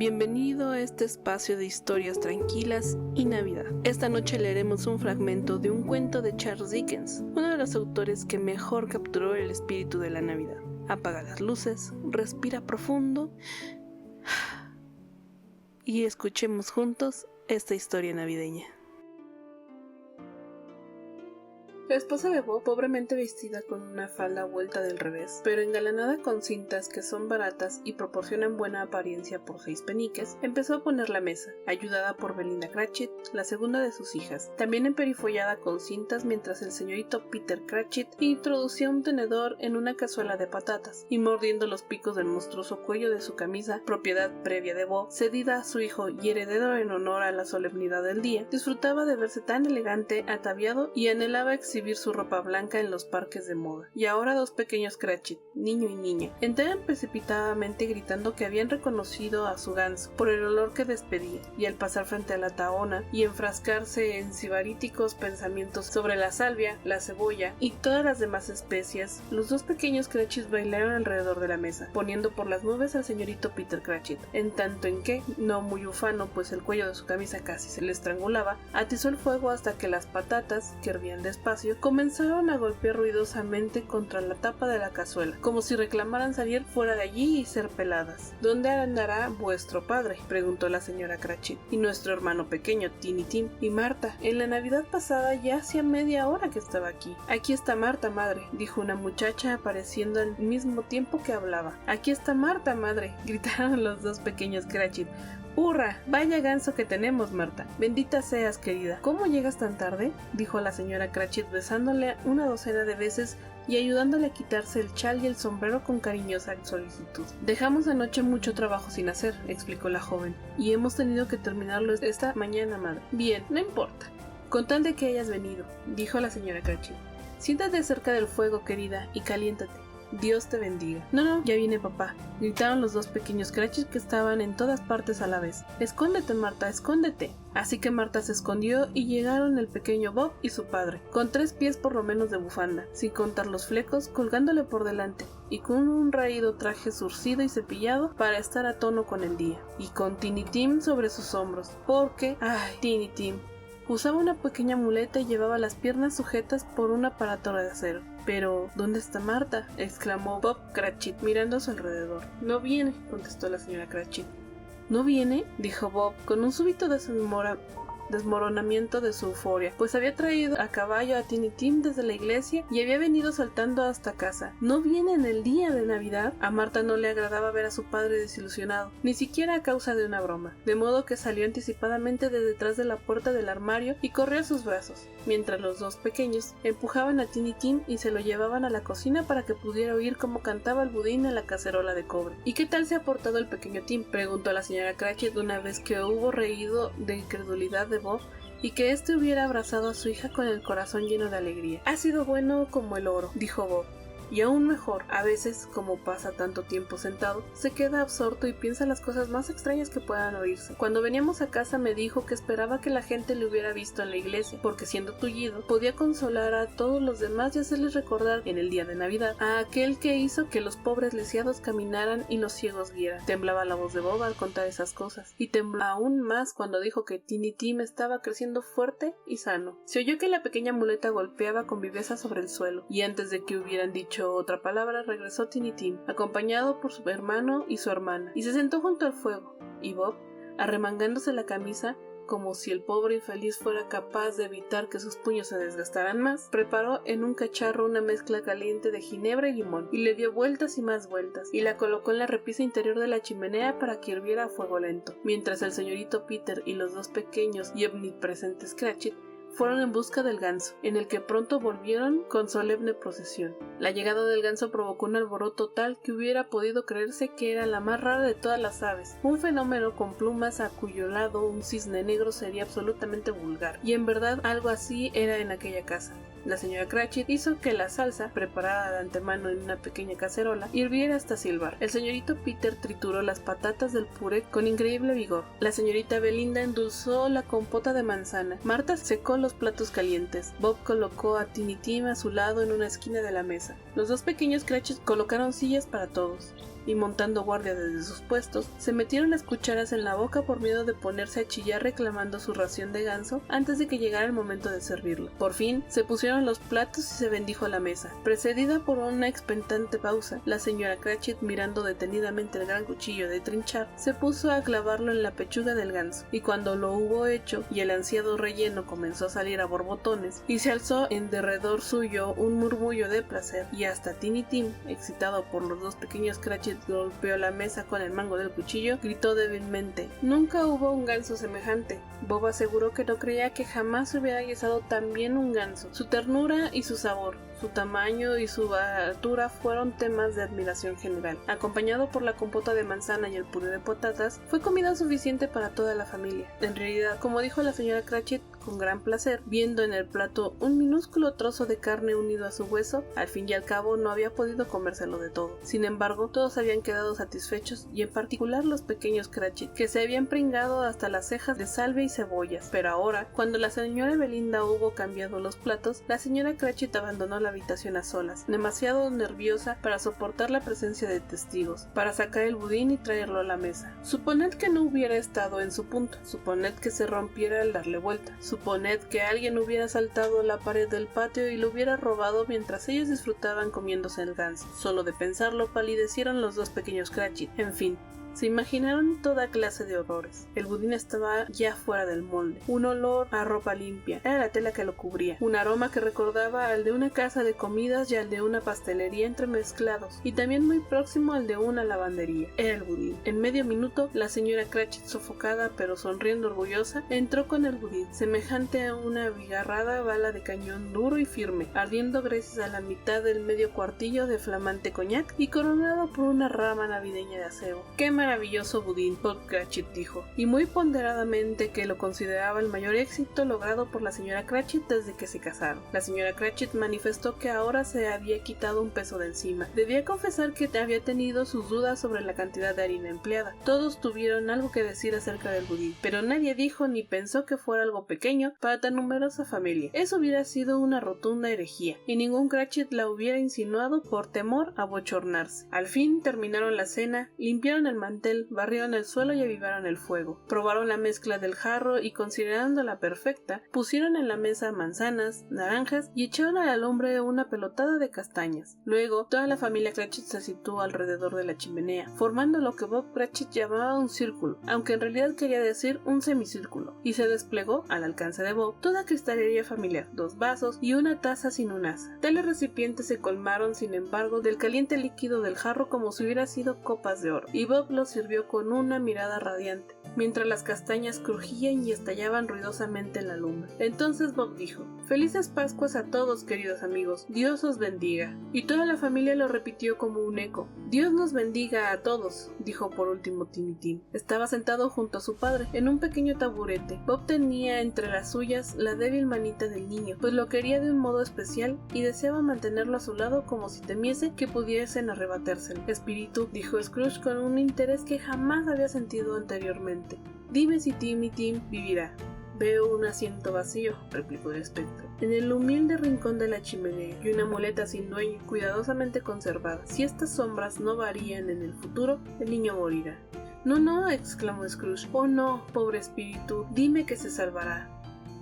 Bienvenido a este espacio de historias tranquilas y Navidad. Esta noche leeremos un fragmento de un cuento de Charles Dickens, uno de los autores que mejor capturó el espíritu de la Navidad. Apaga las luces, respira profundo y escuchemos juntos esta historia navideña. La esposa de Bob, pobremente vestida con una falda vuelta del revés, pero engalanada con cintas que son baratas y proporcionan buena apariencia por 6 peniques, empezó a poner la mesa, ayudada por Belinda Cratchit, la segunda de sus hijas, también emperifollada con cintas mientras el señorito Peter Cratchit introducía un tenedor en una cazuela de patatas, y mordiendo los picos del monstruoso cuello de su camisa, propiedad previa de Bob, cedida a su hijo y heredero en honor a la solemnidad del día, disfrutaba de verse tan elegante, ataviado y anhelaba exhibir su ropa blanca en los parques de moda. Y ahora 2 pequeños Cratchit, niño y niña, entraron precipitadamente gritando que habían reconocido a su ganso por el olor que despedía, y al pasar frente a la tahona y enfrascarse en sibaríticos pensamientos sobre la salvia, la cebolla y todas las demás especias, los 2 pequeños Cratchit bailaron alrededor de la mesa, poniendo por las nubes al señorito Peter Cratchit, en tanto en que, no muy ufano pues el cuello de su camisa casi se le estrangulaba, atizó el fuego hasta que las patatas, que hervían despacio, comenzaron a golpear ruidosamente contra la tapa de la cazuela, como si reclamaran salir fuera de allí y ser peladas. ¿Dónde andará vuestro padre?, preguntó la señora Cratchit. Y nuestro hermano pequeño, Tiny Tim, y Marta. En la Navidad pasada ya hacía media hora que estaba aquí. Aquí está Marta, madre, dijo una muchacha apareciendo al mismo tiempo que hablaba. Aquí está Marta, madre, gritaron los 2 pequeños Cratchit. ¡Hurra! ¡Vaya ganso que tenemos, Marta! Bendita seas, querida. ¿Cómo llegas tan tarde?, dijo la señora Cratchit besándole una docena de veces y ayudándole a quitarse el chal y el sombrero con cariñosa solicitud. Dejamos anoche mucho trabajo sin hacer, explicó la joven, y hemos tenido que terminarlo esta mañana, madre. Bien, no importa. Con tal de que hayas venido, dijo la señora Cratchit. Siéntate cerca del fuego, querida, y caliéntate. Dios te bendiga. No, ya viene papá, gritaron los 2 pequeños Cratchit que estaban en todas partes a la vez. Escóndete, Marta, escóndete. Así que Marta se escondió y llegaron el pequeño Bob y su padre, con 3 pies por lo menos de bufanda, sin contar los flecos, colgándole por delante, y con un raído traje zurcido y cepillado para estar a tono con el día, y con Tiny Tim sobre sus hombros, porque, ¡ay, Tiny Tim! Usaba una pequeña muleta y llevaba las piernas sujetas por un aparato de acero. «Pero, ¿dónde está Marta?», exclamó Bob Cratchit mirando a su alrededor. «No viene», contestó la señora Cratchit. «¿No viene?», dijo Bob con un súbito desmoronamiento de su euforia, pues había traído a caballo a Tiny Tim desde la iglesia y había venido saltando hasta casa. ¿No viene en el día de Navidad? A Marta no le agradaba ver a su padre desilusionado, ni siquiera a causa de una broma, de modo que salió anticipadamente de detrás de la puerta del armario y corrió a sus brazos, mientras los 2 pequeños empujaban a Tiny Tim y se lo llevaban a la cocina para que pudiera oír cómo cantaba el budín en la cacerola de cobre. «¿Y qué tal se ha portado el pequeño Tim?», preguntó la señora Cratchit una vez que hubo reído de incredulidad de Bob y que éste hubiera abrazado a su hija con el corazón lleno de alegría. «Ha sido bueno como el oro», dijo Bob. Y aún mejor, a veces, como pasa tanto tiempo sentado, se queda absorto y piensa las cosas más extrañas que puedan oírse. Cuando veníamos a casa me dijo que esperaba que la gente le hubiera visto en la iglesia, porque siendo tullido, podía consolar a todos los demás y hacerles recordar, en el día de Navidad, a aquel que hizo que los pobres lisiados caminaran y los ciegos vieran. Temblaba la voz de Bob al contar esas cosas, y tembló aún más cuando dijo que Tiny Tim estaba creciendo fuerte y sano. Se oyó que la pequeña muleta golpeaba con viveza sobre el suelo, y antes de que hubieran dicho otra palabra regresó Tiny Tim, acompañado por su hermano y su hermana, y se sentó junto al fuego, y Bob, arremangándose la camisa, como si el pobre infeliz fuera capaz de evitar que sus puños se desgastaran más, preparó en un cacharro una mezcla caliente de ginebra y limón, y le dio vueltas y más vueltas, y la colocó en la repisa interior de la chimenea para que hirviera a fuego lento, mientras el señorito Peter y los 2 pequeños y omnipresentes Cratchit fueron en busca del ganso, en el que pronto volvieron con solemne procesión. La llegada del ganso provocó un alboroto tal que hubiera podido creerse que era la más rara de todas las aves, un fenómeno con plumas a cuyo lado un cisne negro sería absolutamente vulgar, y en verdad algo así era en aquella casa. La señora Cratchit hizo que la salsa, preparada de antemano en una pequeña cacerola, hirviera hasta silbar. El señorito Peter trituró las patatas del puré con increíble vigor. La señorita Belinda endulzó la compota de manzana. Marta secó los platos calientes. Bob colocó a Tiny Tim a su lado en una esquina de la mesa. Los 2 pequeños Cratchit colocaron sillas para todos. y montando guardia desde sus puestos, se metieron las cucharas en la boca por miedo de ponerse a chillar reclamando su ración de ganso antes de que llegara el momento de servirlo. Por fin, se pusieron los platos y se bendijo la mesa. Precedida por una expectante pausa, la señora Cratchit, mirando detenidamente el gran cuchillo de trinchar, se puso a clavarlo en la pechuga del ganso, y cuando lo hubo hecho y el ansiado relleno comenzó a salir a borbotones, y se alzó en derredor suyo un murmullo de placer, y hasta Tiny Tim, excitado por los dos pequeños Cratchit, golpeó la mesa con el mango del cuchillo, gritó débilmente: «¡Nunca hubo un ganso semejante!». Bob aseguró que no creía que jamás se hubiera guisado tan bien un ganso. Su ternura y su sabor, su tamaño y su altura fueron temas de admiración general. Acompañado por la compota de manzana y el puré de patatas, fue comida suficiente para toda la familia. En realidad, como dijo la señora Cratchit con gran placer, viendo en el plato un minúsculo trozo de carne unido a su hueso, al fin y al cabo no había podido comérselo de todo. Sin embargo, todos habían quedado satisfechos, y en particular los pequeños Cratchit, que se habían pringado hasta las cejas de salvia y cebollas. Pero ahora, cuando la señora Belinda hubo cambiado los platos, la señora Cratchit abandonó la habitación a solas, demasiado nerviosa para soportar la presencia de testigos, para sacar el budín y traerlo a la mesa. Suponed que no hubiera estado en su punto, suponed que se rompiera al darle vuelta, suponed que alguien hubiera saltado la pared del patio y lo hubiera robado mientras ellos disfrutaban comiéndose el ganso. Solo de pensarlo palidecieron los dos pequeños Cratchit. En fin, se imaginaron toda clase de horrores. El budín estaba ya fuera del molde. Un olor a ropa limpia era la tela que lo cubría. Un aroma que recordaba al de una casa de comidas y al de una pastelería entremezclados, y también muy próximo al de una lavandería. Era el budín. En medio minuto, la señora Cratchit, sofocada pero sonriendo orgullosa, entró con el budín, semejante a una abigarrada bala de cañón duro y firme, ardiendo gracias a la mitad del medio cuartillo de flamante coñac y coronado por una rama navideña de acebo. ¡Qué maravilloso budín!, Bob Cratchit dijo, y muy ponderadamente que lo consideraba el mayor éxito logrado por la señora Cratchit desde que se casaron. La señora Cratchit manifestó que ahora se había quitado un peso de encima. Debía confesar que había tenido sus dudas sobre la cantidad de harina empleada. Todos tuvieron algo que decir acerca del budín, pero nadie dijo ni pensó que fuera algo pequeño para tan numerosa familia. Eso hubiera sido una rotunda herejía, y ningún Cratchit la hubiera insinuado por temor a bochornarse. Al fin terminaron la cena, limpiaron el mantel, barrieron el suelo y avivaron el fuego. Probaron la mezcla del jarro y, considerándola perfecta, pusieron en la mesa manzanas, naranjas y echaron a la lumbre una pelotada de castañas. Luego, toda la familia Cratchit se situó alrededor de la chimenea, formando lo que Bob Cratchit llamaba un círculo, aunque en realidad quería decir un semicírculo, y se desplegó, al alcance de Bob, toda cristalería familiar, 2 vasos y una taza sin un asa. Tales recipientes se colmaron, sin embargo, del caliente líquido del jarro como si hubiera sido copas de oro, y Bob lo sirvió con una mirada radiante, mientras las castañas crujían y estallaban ruidosamente en la lumbre. Entonces Bob dijo: «Felices Pascuas a todos, queridos amigos, Dios os bendiga». Y toda la familia lo repitió como un eco. «Dios nos bendiga a todos», dijo por último Tiny Tim. Estaba sentado junto a su padre, en un pequeño taburete. Bob tenía entre las suyas la débil manita del niño, pues lo quería de un modo especial y deseaba mantenerlo a su lado como si temiese que pudiesen arrebatárselo. «Espíritu», dijo Scrooge con un interés que jamás había sentido anteriormente, «dime si Tiny Tim vivirá». «Veo un asiento vacío», replicó el espectro, «en el humilde rincón de la chimenea, y una muleta sin dueño, cuidadosamente conservada. Si estas sombras no varían en el futuro, el niño morirá». «No, no», exclamó Scrooge. «Oh no, pobre espíritu, dime que se salvará».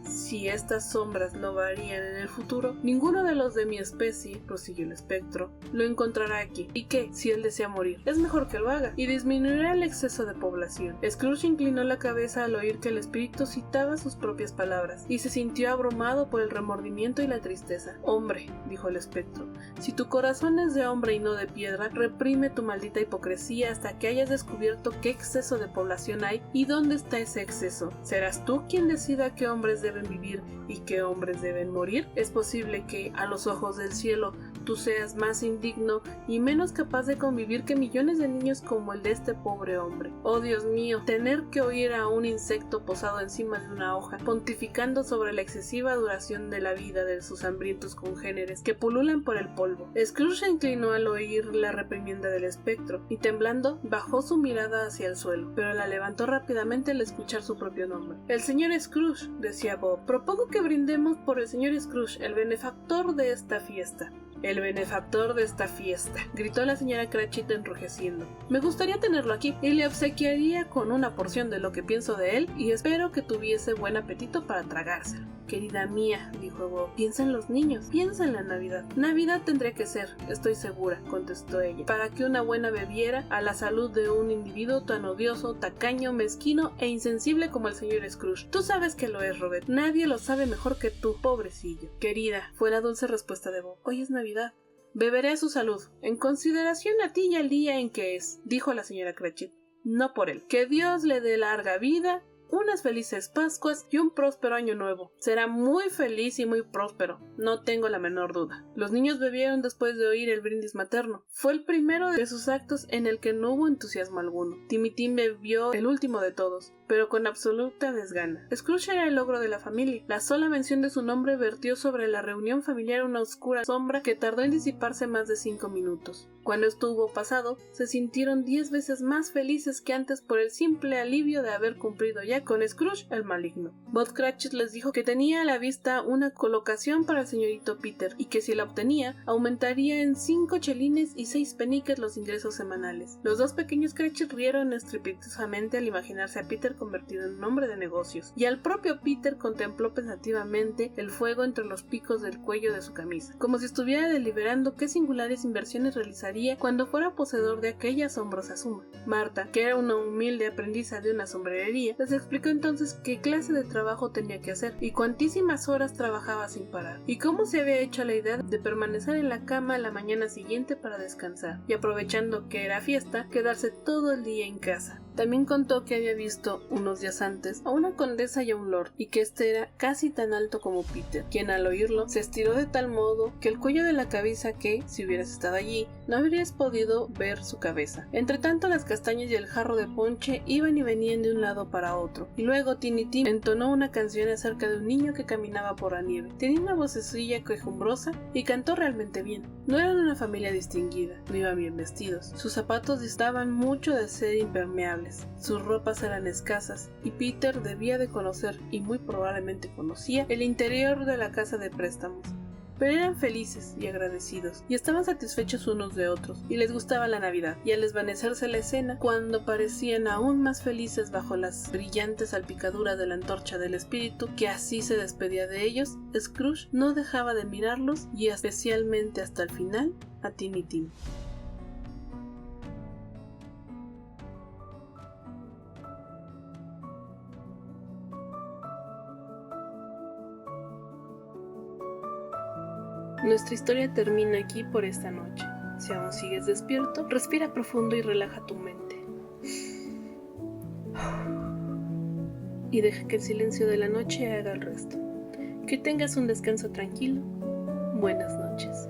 «Si estas sombras no varían en el futuro, ninguno de los de mi especie», prosiguió el espectro, «lo encontrará aquí. ¿Y qué, si él desea morir? Es mejor que lo haga, y disminuirá el exceso de población». Scrooge inclinó la cabeza al oír que el espíritu citaba sus propias palabras, y se sintió abrumado por el remordimiento y la tristeza. «Hombre», dijo el espectro, «si tu corazón es de hombre y no de piedra, reprime tu maldita hipocresía hasta que hayas descubierto qué exceso de población hay y dónde está ese exceso. ¿Serás tú quien decida qué hombres deben vivir y qué hombres deben morir? Es posible que, a los ojos del cielo, tú seas más indigno y menos capaz de convivir que millones de niños como el de este pobre hombre. Oh Dios mío, tener que oír a un insecto posado encima de una hoja, pontificando sobre la excesiva duración de la vida de sus hambrientos congéneres que pululan por el polvo». Scrooge se inclinó al oír la reprimienda del espectro, y temblando, bajó su mirada hacia el suelo, pero la levantó rápidamente al escuchar su propio nombre. «El señor Scrooge», decía Bob, «propongo que brindemos por el señor Scrooge, el benefactor de esta fiesta». El benefactor de esta fiesta, gritó la señora Cratchit enrojeciendo. Me gustaría tenerlo aquí y le obsequiaría con una porción de lo que pienso de él y espero que tuviese buen apetito para tragárselo. Querida mía, dijo Bob, piensa en los niños, piensa en la Navidad. Navidad tendría que ser, estoy segura, contestó ella, para que una buena bebiera a la salud de un individuo tan odioso, tacaño, mezquino e insensible como el señor Scrooge. Tú sabes que lo es, Robert, nadie lo sabe mejor que tú, pobrecillo. Querida, fue la dulce respuesta de Bob, hoy es Navidad. Beberé a su salud, en consideración a ti y al día en que es, dijo la señora Cratchit, no por él. Que Dios le dé larga vida, unas felices Pascuas y un próspero año nuevo. Será muy feliz y muy próspero, no tengo la menor duda. Los niños bebieron después de oír el brindis materno. Fue el primero de sus actos en el que no hubo entusiasmo alguno. Timmy Tim bebió el último de todos, pero con absoluta desgana. Scrooge era el ogro de la familia. La sola mención de su nombre vertió sobre la reunión familiar una oscura sombra que tardó en disiparse más de 5 minutos. Cuando estuvo pasado, se sintieron 10 veces más felices que antes por el simple alivio de haber cumplido ya con Scrooge el maligno. Bob Cratchit les dijo que tenía a la vista una colocación para el señorito Peter y que si la obtenía, aumentaría en 5 chelines y 6 peniques los ingresos semanales. Los dos pequeños Cratchit rieron estrepitosamente al imaginarse a Peter convertido en un hombre de negocios, y al propio Peter contempló pensativamente el fuego entre los picos del cuello de su camisa, como si estuviera deliberando qué singulares inversiones realizaría cuando fuera poseedor de aquella asombrosa suma. Marta, que era una humilde aprendiza de una sombrerería, les explicó entonces qué clase de trabajo tenía que hacer y cuantísimas horas trabajaba sin parar, y cómo se había hecho la idea de permanecer en la cama la mañana siguiente para descansar, y aprovechando que era fiesta, quedarse todo el día en casa. También contó que había visto unos días antes a una condesa y a un lord, y que este era casi tan alto como Peter, quien al oírlo se estiró de tal modo que el cuello de la cabeza que, si hubieras estado allí, no habrías podido ver su cabeza. Entre tanto, las castañas y el jarro de ponche iban y venían de un lado para otro, y luego Tiny Tim entonó una canción acerca de un niño que caminaba por la nieve. Tenía una vocecilla quejumbrosa y cantó realmente bien. No eran una familia distinguida, no iban bien vestidos. Sus zapatos distaban mucho de ser impermeables. Sus ropas eran escasas, y Peter debía de conocer, y muy probablemente conocía, el interior de la casa de préstamos. Pero eran felices y agradecidos, y estaban satisfechos unos de otros, y les gustaba la Navidad, y al desvanecerse la escena, cuando parecían aún más felices bajo las brillantes salpicaduras de la antorcha del espíritu, que así se despedía de ellos, Scrooge no dejaba de mirarlos, y especialmente hasta el final, a Timmy Tim. Nuestra historia termina aquí por esta noche. Si aún sigues despierto, respira profundo y relaja tu mente. Y deja que el silencio de la noche haga el resto. Que tengas un descanso tranquilo. Buenas noches.